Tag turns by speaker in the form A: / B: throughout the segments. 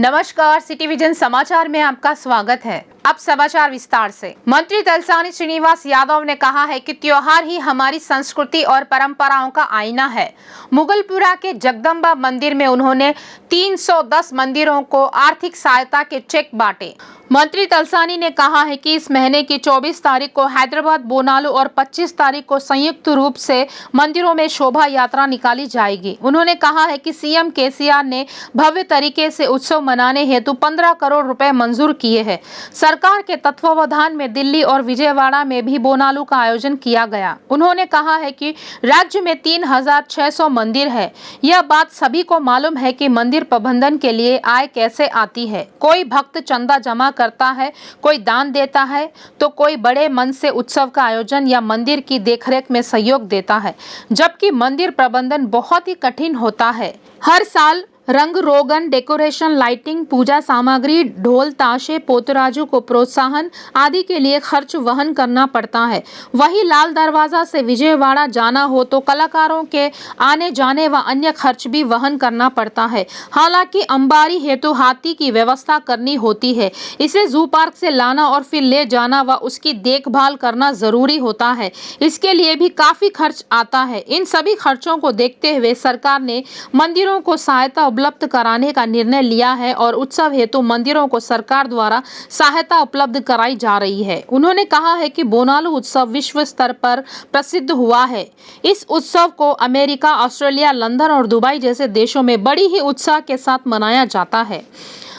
A: नमस्कार, city vision समाचार में आपका स्वागत है। अब समाचार विस्तार से। मंत्री तलसानी श्रीनिवास यादव ने कहा है कि त्योहार ही हमारी संस्कृति और परंपराओं का आईना है। मुगलपुरा के जगदम्बा मंदिर में उन्होंने 310 मंदिरों को आर्थिक सहायता के चेक बांटे। मंत्री तलसानी ने कहा है कि इस महीने की 24 तारीख को हैदराबाद, बोनालू और 25 तारीख को संयुक्त रूप से मंदिरों में शोभा यात्रा निकाली जाएगी। उन्होंने कहा है कि सीएम केसीआर ने भव्य तरीके से उत्सव मनाने हेतु 15 करोड़ रुपए मंजूर किए हैं। सरकार के तत्वावधान में दिल्ली और विजयवाड़ा में भी बोनालू का आयोजन किया गया। उन्होंने कहा है कि राज्य में 3600 मंदिर है। यह बात सभी को मालूम है कि मंदिर प्रबंधन के लिए आय कैसे आती है। कोई भक्त चंदा जमा करता है, कोई दान देता है, तो कोई बड़े मन से उत्सव का आयोजन या मंदिर की देखरेख में सहयोग देता है, जबकि मंदिर प्रबंधन बहुत ही कठिन होता है। हर साल रंग रोगन, डेकोरेशन, लाइटिंग, पूजा सामग्री, ढोल ताशे, पोतराजू को प्रोत्साहन आदि के लिए खर्च वहन करना पड़ता है। वहीं लाल दरवाजा से विजयवाड़ा जाना हो तो कलाकारों के आने जाने व अन्य खर्च भी वहन करना पड़ता है। हालांकि अंबारी हेतु हाथी की व्यवस्था करनी होती है। इसे जू पार्क से लाना और फिर ले जाना व उसकी देखभाल करना जरूरी होता है। इसके लिए भी काफी खर्च आता है। इन सभी खर्चों को देखते हुए सरकार ने मंदिरों को सहायता उपलब्ध कराने का निर्णय लिया है और उत्सव हेतु मंदिरों को सरकार द्वारा सहायता उपलब्ध कराई जा रही है। उन्होंने कहा है कि बोनालू उत्सव विश्व स्तर पर प्रसिद्ध हुआ है। इस उत्सव को अमेरिका, ऑस्ट्रेलिया, लंदन और दुबई जैसे देशों में बड़ी ही उत्साह के साथ मनाया जाता है।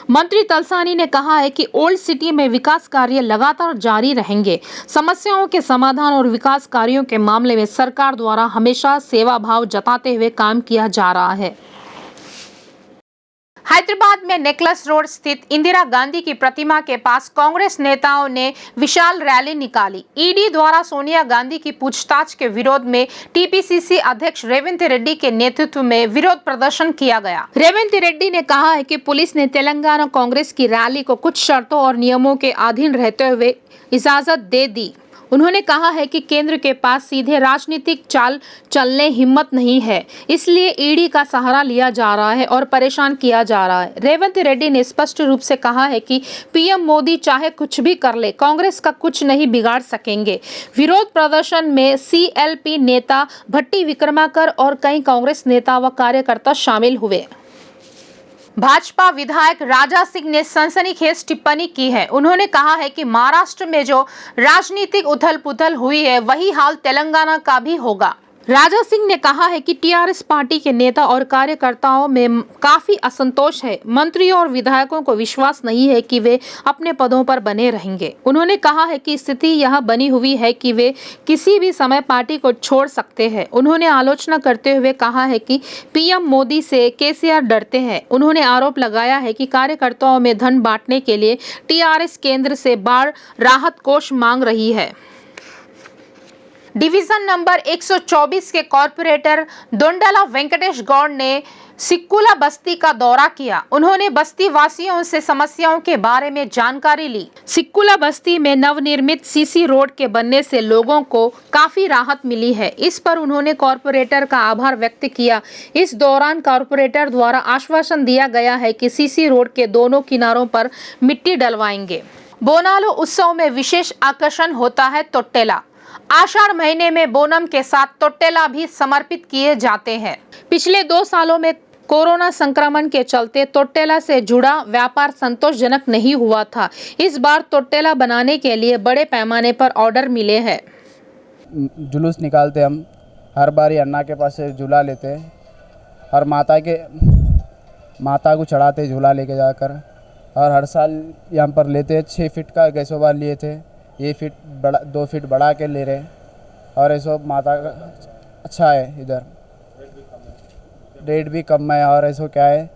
A: मंत्री तलसानी ने कहा है कि ओल्ड सिटी में विकास कार्य लगातार जारी रहेंगे। समस्याओं के समाधान और विकास कार्यों के मामले में सरकार द्वारा हमेशा सेवा भाव जताते हुए काम किया जा रहा है। हैदराबाद में नेकलेस रोड स्थित इंदिरा गांधी की प्रतिमा के पास कांग्रेस नेताओं ने विशाल रैली निकाली। ईडी द्वारा सोनिया गांधी की पूछताछ के विरोध में टीपीसीसी अध्यक्ष रेवंत रेड्डी के नेतृत्व में विरोध प्रदर्शन किया गया। रेवंत रेड्डी ने कहा है कि पुलिस ने तेलंगाना कांग्रेस की रैली को कुछ शर्तों और नियमों के अधीन रहते हुए इजाजत दे दी। उन्होंने कहा है कि केंद्र के पास सीधे राजनीतिक चाल चलने हिम्मत नहीं है, इसलिए ईडी का सहारा लिया जा रहा है और परेशान किया जा रहा है। रेवंत रेड्डी ने स्पष्ट रूप से कहा है कि पीएम मोदी चाहे कुछ भी कर ले, कांग्रेस का कुछ नहीं बिगाड़ सकेंगे। विरोध प्रदर्शन में सीएलपी नेता भट्टी विक्रमाकर और कई कांग्रेस नेता व कार्यकर्ता शामिल हुए। भाजपा विधायक राजा सिंह ने सनसनीखेज टिप्पणी की है। उन्होंने कहा है कि महाराष्ट्र में जो राजनीतिक उथल-पुथल हुई है, वही हाल तेलंगाना का भी होगा। राजा सिंह ने कहा है कि टीआरएस पार्टी के नेता और कार्यकर्ताओं में काफी असंतोष है। मंत्रियों और विधायकों को विश्वास नहीं है कि वे अपने पदों पर बने रहेंगे। उन्होंने कहा है कि स्थिति यह बनी हुई है कि वे किसी भी समय पार्टी को छोड़ सकते हैं। उन्होंने आलोचना करते हुए कहा है कि पीएम मोदी से केसीआर डरते हैं। उन्होंने आरोप लगाया है कि कार्यकर्ताओं में धन बांटने के लिए टीआरएस केंद्र से बाढ़ राहत कोष मांग रही है। डिवीजन नंबर 124 के कॉर्पोरेटर दोंडाला वेंकटेश गौड़ ने सिक्कुला बस्ती का दौरा किया। उन्होंने बस्ती वासियों से समस्याओं के बारे में जानकारी ली। सिक्कुला बस्ती में नवनिर्मित सीसी रोड के बनने से लोगों को काफी राहत मिली है। इस पर उन्होंने कॉर्पोरेटर का आभार व्यक्त किया। इस दौरान कॉर्पोरेटर द्वारा आश्वासन दिया गया है कि सीसी रोड के दोनों किनारों पर मिट्टी डलवाएंगे। बोनालू उत्सव में विशेष आकर्षण होता है तोट्टेला। आषाढ़ महीने में बोनम के साथ तोट्टेला भी समर्पित किए जाते हैं। पिछले 2 सालों में कोरोना संक्रमण के चलते तोट्टेला से जुड़ा व्यापार संतोषजनक नहीं हुआ था। इस बार तोट्टेला बनाने के लिए बड़े पैमाने पर ऑर्डर मिले हैं।
B: जुलूस निकालते हम हर बार अन्ना के पास से झूला लेते और माता को चढ़ाते झूला लेके जाकर, और हर साल यहाँ पर लेते 6 फीट का गैसों बार लिए थे। ये फीट बड़ा 2 फीट बढ़ा के ले रहे, और ऐसा माता का अच्छा है। इधर रेट भी कम है, और ऐसा क्या है,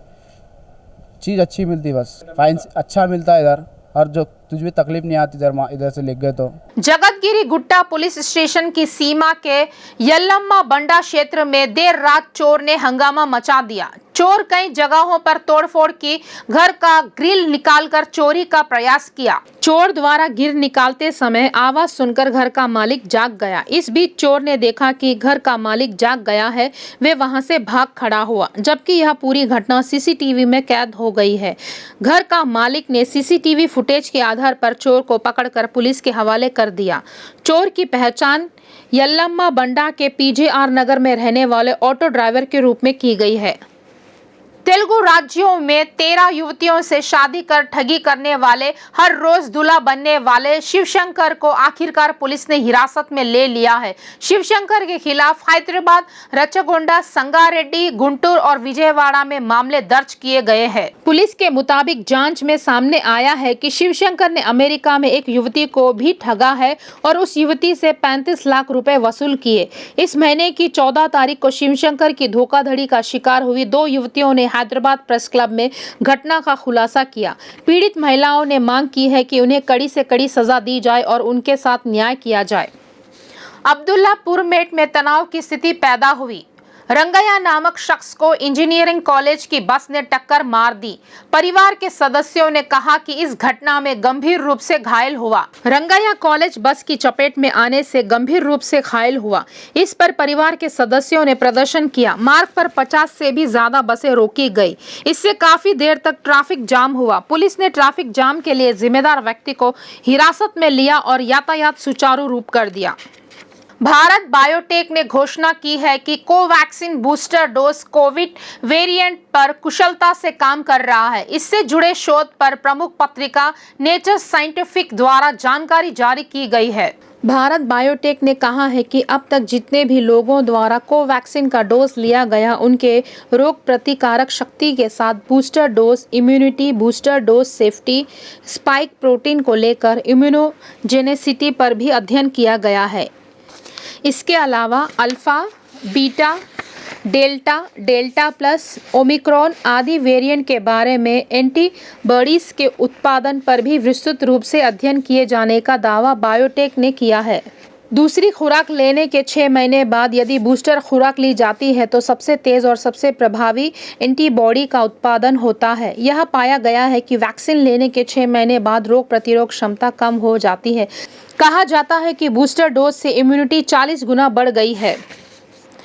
B: चीज़ अच्छी मिलती, बस फाइन अच्छा मिलता है इधर, और जो तुझ भी तकलीफ नहीं आती इधर से लिख गए तो।
A: जगतगिरी गुट्टा पुलिस स्टेशन की सीमा के यल्लम्मा बंडा क्षेत्र में देर रात चोर ने हंगामा मचा दिया। चोर कई जगहों पर तोड़फोड़ की, घर का ग्रिल निकालकर चोरी का प्रयास किया। चोर द्वारा गिर निकालते समय आवाज सुनकर घर का मालिक जाग गया। इस बीच चोर ने देखा कि घर का मालिक जाग गया है, वे वहां से भाग खड़ा हुआ, जबकि यह पूरी घटना सीसीटीवी में कैद हो गई है। घर का मालिक ने सीसीटीवी फुटेज के आधार पर चोर को पकड़कर पुलिस के हवाले कर दिया। चोर की पहचान यल्लम्मा बंडा के पीजेआर नगर में रहने वाले ऑटो ड्राइवर के रूप में की गई है। तेलुगु राज्यों में 13 युवतियों से शादी कर ठगी करने वाले, हर रोज दूल्हा बनने वाले शिवशंकर को आखिरकार पुलिस ने हिरासत में ले लिया है। शिवशंकर के खिलाफ हैदराबाद, रचगोंडा, संगारेड्डी, गुंटूर और विजयवाड़ा में मामले दर्ज किए गए हैं। पुलिस के मुताबिक जांच में सामने आया है कि शिवशंकर ने अमेरिका में एक युवती को भी ठगा है और उस युवती से 35 लाख रुपए वसूल किए। इस महीने की 14 तारीख को शिवशंकर की धोखाधड़ी का शिकार हुई 2 युवतियों ने हैदराबाद प्रेस क्लब में घटना का खुलासा किया। पीड़ित महिलाओं ने मांग की है कि उन्हें कड़ी से कड़ी सजा दी जाए और उनके साथ न्याय किया जाए। अब्दुल्लापुर मेट में तनाव की स्थिति पैदा हुई। रंगैया नामक शख्स को इंजीनियरिंग कॉलेज की बस ने टक्कर मार दी। परिवार के सदस्यों ने कहा कि इस घटना में गंभीर रूप से घायल हुआ। रंगैया कॉलेज बस की चपेट में आने से गंभीर रूप से घायल हुआ। इस पर परिवार के सदस्यों ने प्रदर्शन किया। मार्ग पर 50 से भी ज्यादा बसें रोकी गई। इससे काफी देर तक ट्रैफिक जाम हुआ। पुलिस ने ट्रैफिक जाम के लिए जिम्मेदार व्यक्ति को हिरासत में लिया और यातायात सुचारू रूप कर दिया। भारत बायोटेक ने घोषणा की है कि Covaxin booster dose Covid variant पर कुशलता से काम कर रहा है। इससे जुड़े शोध पर प्रमुख पत्रिका नेचर साइंटिफिक द्वारा जानकारी जारी की गई है। भारत बायोटेक ने कहा है कि अब तक जितने भी लोगों द्वारा कोवैक्सीन का डोज लिया गया, उनके रोग प्रतिकारक शक्ति के साथ booster dose, immunity booster dose, safety, spike protein को लेकर इम्यूनोजेनेसिटी पर भी अध्ययन किया गया है। इसके अलावा alpha, beta, delta, delta plus, Omicron आदि वेरिएंट के बारे में एंटीबॉडीज के उत्पादन पर भी विस्तृत रूप से अध्ययन किए जाने का दावा बायोटेक ने किया है। दूसरी खुराक लेने के 6 महीने बाद यदि बूस्टर खुराक ली जाती है तो सबसे तेज और सबसे प्रभावी एंटीबॉडी का उत्पादन होता है। यह पाया गया है कि वैक्सीन लेने के 6 महीने बाद रोग प्रतिरोध क्षमता कम हो जाती है। कहा जाता है कि बूस्टर डोज से इम्यूनिटी 40 गुना बढ़ गई है।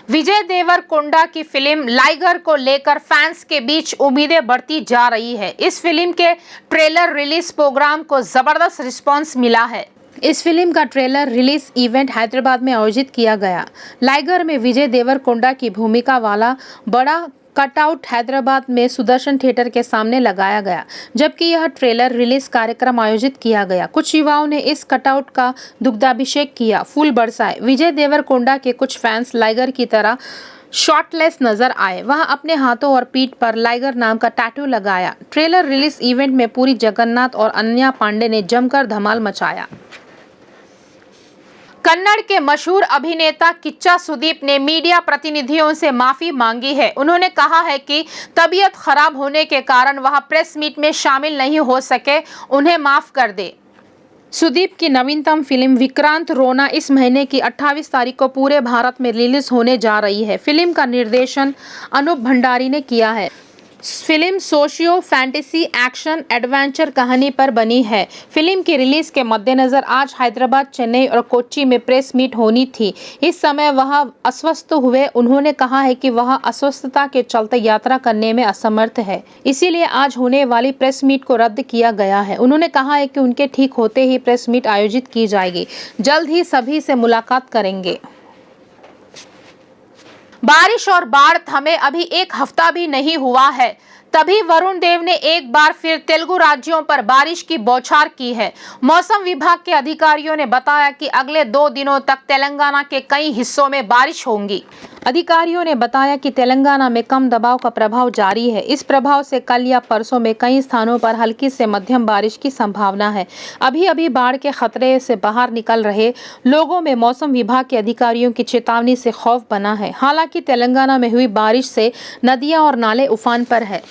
A: विजय देवरकोंडा की फिल्म लाइगर को लेकर फैंस के बीच उम्मीदें बढ़ती जा रही है। इस फिल्म के ट्रेलर रिलीज प्रोग्राम को जबरदस्त रिस्पांस मिला है। इस फिल्म का ट्रेलर रिलीज इवेंट हैदराबाद में आयोजित किया गया। लाइगर में विजय देवरकोंडा की भूमिका वाला बड़ा कटआउट हैदराबाद में सुदर्शन थिएटर के सामने लगाया गया, जबकि यह ट्रेलर रिलीज कार्यक्रम आयोजित किया गया। कुछ युवाओं ने इस कटआउट का दुग्धाभिषेक किया, फूल बरसाए। विजय देवरकोंडा के कुछ फैंस लाइगर की तरह शॉर्टलेस नजर आए। वह अपने हाथों और पीठ पर लाइगर नाम का टैटू लगाया। ट्रेलर रिलीज इवेंट में पूरी जगन्नाथ और अनन्या पांडे ने जमकर धमाल मचाया। कन्नड़ के मशहूर अभिनेता किच्चा सुदीप ने मीडिया प्रतिनिधियों से माफी मांगी है। उन्होंने कहा है कि तबीयत खराब होने के कारण वह प्रेस मीट में शामिल नहीं हो सके, उन्हें माफ कर दे। सुदीप की नवीनतम फिल्म विक्रांत रोना इस महीने की 28 तारीख को पूरे भारत में रिलीज होने जा रही है। फिल्म का निर्देशन अनूप भंडारी ने किया है। Film socio fantasy action adventure कहानी पर बनी है। फिल्म की रिलीज के मद्देनजर आज हैदराबाद, चेन्नई और कोच्चि में प्रेस मीट होनी थी। इस समय वह अस्वस्थ हुए। उन्होंने कहा है कि वह अस्वस्थता के चलते यात्रा करने में असमर्थ है, इसीलिए आज होने वाली प्रेस मीट को रद्द किया गया है। उन्होंने कहा है कि उनके ठीक होते ही प्रेस मीट आयोजित की जाएगी। जल्द ही सभी से मुलाकात करेंगे। बारिश और बाढ़ थमे अभी 1 हफ्ता भी नहीं हुआ है, तभी वरुण देव ने एक बार फिर तेलुगु राज्यों पर बारिश की बौछार की है। मौसम विभाग के अधिकारियों ने बताया कि अगले 2 दिनों तक तेलंगाना के कई हिस्सों में बारिश होगी। अधिकारियों ने बताया कि तेलंगाना में कम दबाव का प्रभाव जारी है। इस प्रभाव से कल या परसों में कई स्थानों पर हल्की से मध्यम बारिश की संभावना है। अभी बाढ़ के खतरे से बाहर निकल रहे लोगों में मौसम विभाग के अधिकारियों की चेतावनी से खौफ बना है। हालांकि तेलंगाना में हुई बारिश से नदियां और नाले उफान पर है।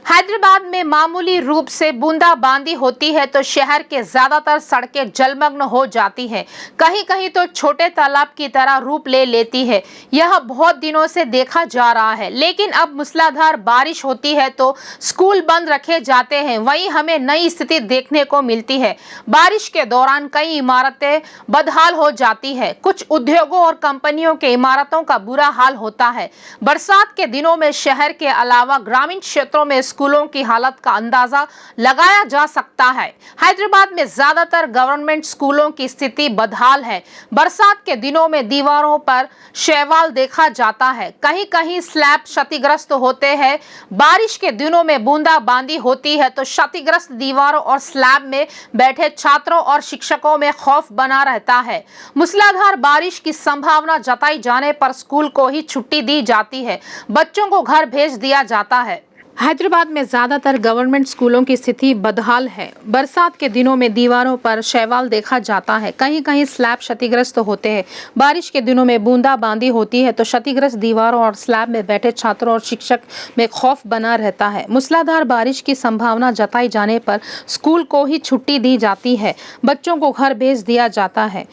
A: हैदराबाद में मामूली रूप से बूंदाबांदी होती है तो शहर के ज्यादातर सड़कें जलमग्न हो जाती हैं। कहीं कहीं तो छोटे तालाब की तरह रूप ले लेती है। यह बहुत दिनों से देखा जा रहा है, लेकिन अब मूसलाधार बारिश होती है तो स्कूल बंद रखे जाते हैं। वहीं हमें नई स्थिति देखने को मिलती है। बारिश के दौरान कई इमारतें बदहाल हो जाती है। कुछ उद्योगों और कंपनियों के इमारतों का बुरा हाल होता है। बरसात के दिनों में शहर के अलावा ग्रामीण क्षेत्रों में स्कूलों की हालत का अंदाजा लगाया जा सकता है। हैदराबाद में ज्यादातर गवर्नमेंट स्कूलों की स्थिति बदहाल है। बरसात के दिनों में दीवारों पर शैवाल देखा जाता है। कहीं कहीं स्लैब क्षतिग्रस्त होते हैं। बारिश के दिनों में बूंदाबांदी होती है तो क्षतिग्रस्त दीवारों और स्लैब में बैठे छात्रों और शिक्षकों में खौफ बना रहता है। मूसलाधार बारिश की संभावना जताई जाने पर स्कूल को ही छुट्टी दी जाती है। बच्चों को घर भेज दिया जाता है। हैदराबाद में ज्यादातर गवर्नमेंट स्कूलों की स्थिति बदहाल है। बरसात के दिनों में दीवारों पर शैवाल देखा जाता है। कहीं कहीं स्लैब क्षतिग्रस्त होते हैं। बारिश के दिनों में बूंदाबांदी होती है तो क्षतिग्रस्त दीवारों और स्लैब में बैठे छात्रों और शिक्षक में खौफ बना रहता है। मूसलाधार बारिश की संभावना जताई जाने पर स्कूल को ही छुट्टी दी जाती है। बच्चों को घर भेज दिया जाता है।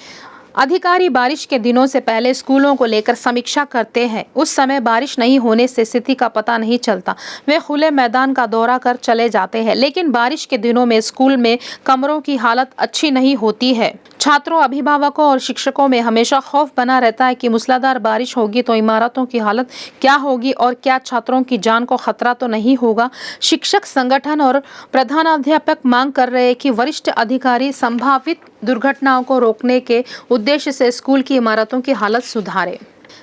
A: अधिकारी बारिश के दिनों से पहले स्कूलों को लेकर समीक्षा करते हैं। उस समय बारिश नहीं होने से स्थिति का पता नहीं चलता। वे खुले मैदान का दौरा कर चले जाते हैं, लेकिन बारिश के दिनों में स्कूल में कमरों की हालत अच्छी नहीं होती है। छात्रों, अभिभावकों और शिक्षकों में हमेशा खौफ बना रहता है कि मूसलाधार बारिश होगी तो इमारतों की हालत क्या होगी और क्या छात्रों की जान को खतरा तो नहीं होगा। शिक्षक संगठन और प्रधानाध्यापक मांग कर रहे हैं कि वरिष्ठ अधिकारी संभावित दुर्घटनाओं को रोकने के उद्देश्य से स्कूल की इमारतों की हालत सुधारे।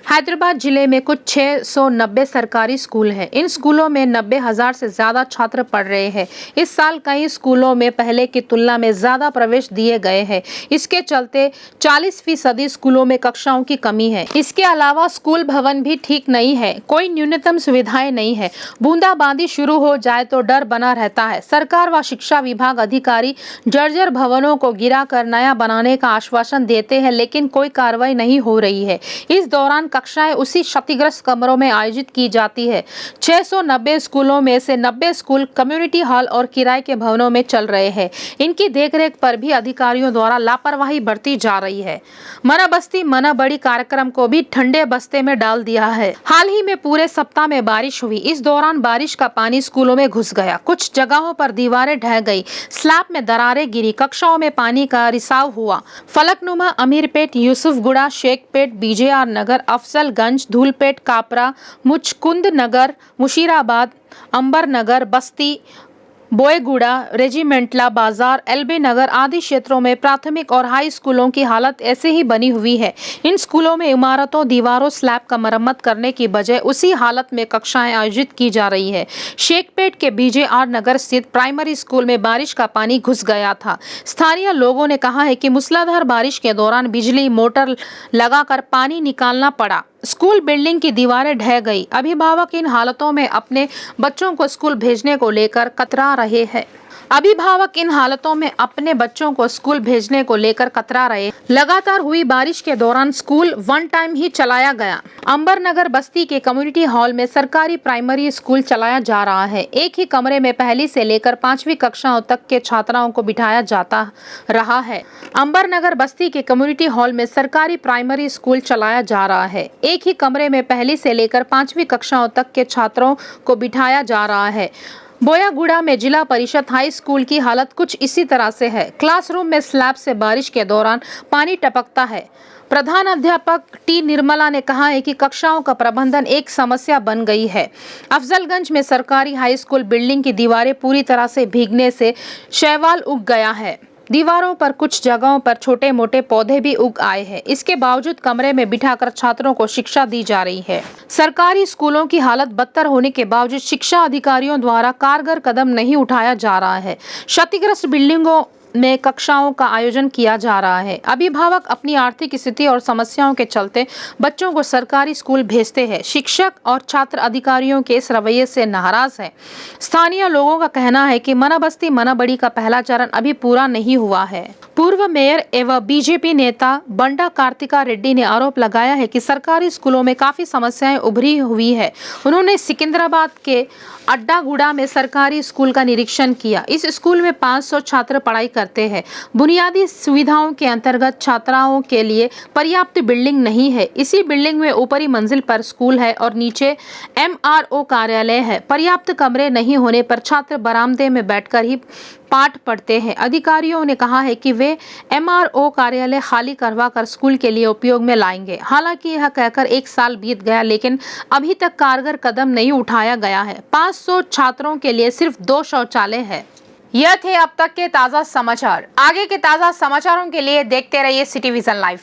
A: हैदराबाद जिले में कुछ 690 सरकारी स्कूल हैं। इन स्कूलों में 90,000 से ज्यादा छात्र पढ़ रहे हैं। इस साल कई स्कूलों में पहले की तुलना में ज्यादा प्रवेश दिए गए हैं। इसके चलते 40% स्कूलों में कक्षाओं की कमी है। इसके अलावा स्कूल भवन भी ठीक नहीं है। कोई न्यूनतम सुविधाएं नहीं है। बूंदाबांदी शुरू हो जाए तो डर बना रहता है। सरकार व शिक्षा विभाग अधिकारी जर्जर भवनों को गिरा कर नया बनाने का आश्वासन देते हैं, लेकिन कोई कार्रवाई नहीं हो रही है। इस दौरान कक्षाएं उसी क्षतिग्रस्त कमरों में आयोजित की जाती है। 690 स्कूलों में से 90 स्कूल कम्युनिटी हॉल और किराए के भवनों में चल रहे हैं। इनकी देखरेख पर भी अधिकारियों द्वारा लापरवाही बरती जा रही है। मना बस्ती मना बड़ी कार्यक्रम को भी ठंडे बस्ते में डाल दिया है। हाल ही में पूरे सप्ताह में बारिश हुई। इस दौरान बारिश का पानी स्कूलों में घुस गया। कुछ जगहों पर दीवारें ढह गई, स्लैब में दरारें गिरी, कक्षाओं में पानी का रिसाव हुआ। फलकनुमा, अमीरपेट, यूसुफगुड़ा, शेखपेट, बीजेआर नगर, अफजलगंज, धूलपेट, कापरा, मुचकुंद नगर, मुशीराबाद, अंबर नगर, बस्ती, बोएगुड़ा, रेजिमेंटला बाजार, एलबी नगर आदि क्षेत्रों में प्राथमिक और हाई स्कूलों की हालत ऐसे ही बनी हुई है। इन स्कूलों में इमारतों, दीवारों, स्लैब का मरम्मत करने की बजाय उसी हालत में कक्षाएं आयोजित की जा रही है। शेखपेट के बीजेआर नगर स्थित प्राइमरी स्कूल में बारिश का पानी घुस गया था। स्थानीय लोगों ने कहा है कि मूसलाधार बारिश के दौरान बिजली मोटर लगाकर पानी निकालना पड़ा। स्कूल बिल्डिंग की दीवारें ढह गई। अभिभावक इन हालतों में अपने बच्चों को स्कूल भेजने को लेकर कतरा रहे हैं। लगातार हुई बारिश के दौरान स्कूल वन टाइम ही चलाया गया। अंबर नगर बस्ती के कम्युनिटी हॉल में सरकारी प्राइमरी स्कूल चलाया जा रहा है। एक ही कमरे में पहली से लेकर 5वीं कक्षाओं तक के छात्राओं को बिठाया जाता रहा है। अंबर नगर बस्ती के कम्युनिटी हॉल में सरकारी प्राइमरी स्कूल चलाया जा रहा है। एक ही कमरे में पहली से लेकर 5वीं कक्षाओं तक के छात्रों को बिठाया जा रहा है। बोयागुड़ा में जिला परिषद हाई स्कूल की हालत कुछ इसी तरह से है। क्लासरूम में स्लैब से बारिश के दौरान पानी टपकता है। प्रधान अध्यापक टी निर्मला ने कहा है कि कक्षाओं का प्रबंधन एक समस्या बन गई है। अफजलगंज में सरकारी हाई स्कूल बिल्डिंग की दीवारें पूरी तरह से भीगने से शैवाल उग गया है। दीवारों पर कुछ जगहों पर छोटे मोटे पौधे भी उग आए हैं। इसके बावजूद कमरे में बिठाकर छात्रों को शिक्षा दी जा रही है। सरकारी स्कूलों की हालत बदतर होने के बावजूद शिक्षा अधिकारियों द्वारा कारगर कदम नहीं उठाया जा रहा है। क्षतिग्रस्त बिल्डिंगों में कक्षाओं का आयोजन किया जा रहा है। अभिभावक अपनी आर्थिक स्थिति और समस्याओं के चलते बच्चों को सरकारी स्कूल भेजते हैं। शिक्षक और छात्र अधिकारियों के इस रवैये से नाराज है। स्थानीय लोगों का कहना है कि मना बस्ती मना बड़ी का पहला चरण अभी पूरा नहीं हुआ है। पूर्व मेयर एवं बीजेपी नेता बंडा कार्तिका रेड्डी ने आरोप लगाया है कि सरकारी स्कूलों में काफी समस्याएं उभरी हुई है। उन्होंने सिकंदराबाद के अड्डागुड़ा में सरकारी स्कूल का निरीक्षण किया। इस स्कूल में 500 छात्र पढ़ाई करते हैं। बुनियादी सुविधाओं के अंतर्गत छात्राओं के लिए पर्याप्त बिल्डिंग नहीं है। इसी बिल्डिंग में ऊपरी मंजिल पर स्कूल है और नीचे MRO कार्यालय है। पर्याप्त कमरे नहीं होने पर छात्र बरामदे में बैठकर ही पाठ पढ़ते हैं। अधिकारियों ने कहा है कि वे MRO कार्यालय खाली करवाकर स्कूल के लिए उपयोग में लाएंगे। हालांकि यह कहकर 1 साल बीत गया, लेकिन अभी तक कारगर कदम नहीं उठाया गया है। 500 छात्रों के लिए सिर्फ 2 शौचालय है। यह थे अब तक के ताजा समाचार। आगे के ताजा समाचारों के लिए देखते रहिए सिटी विजन लाइव।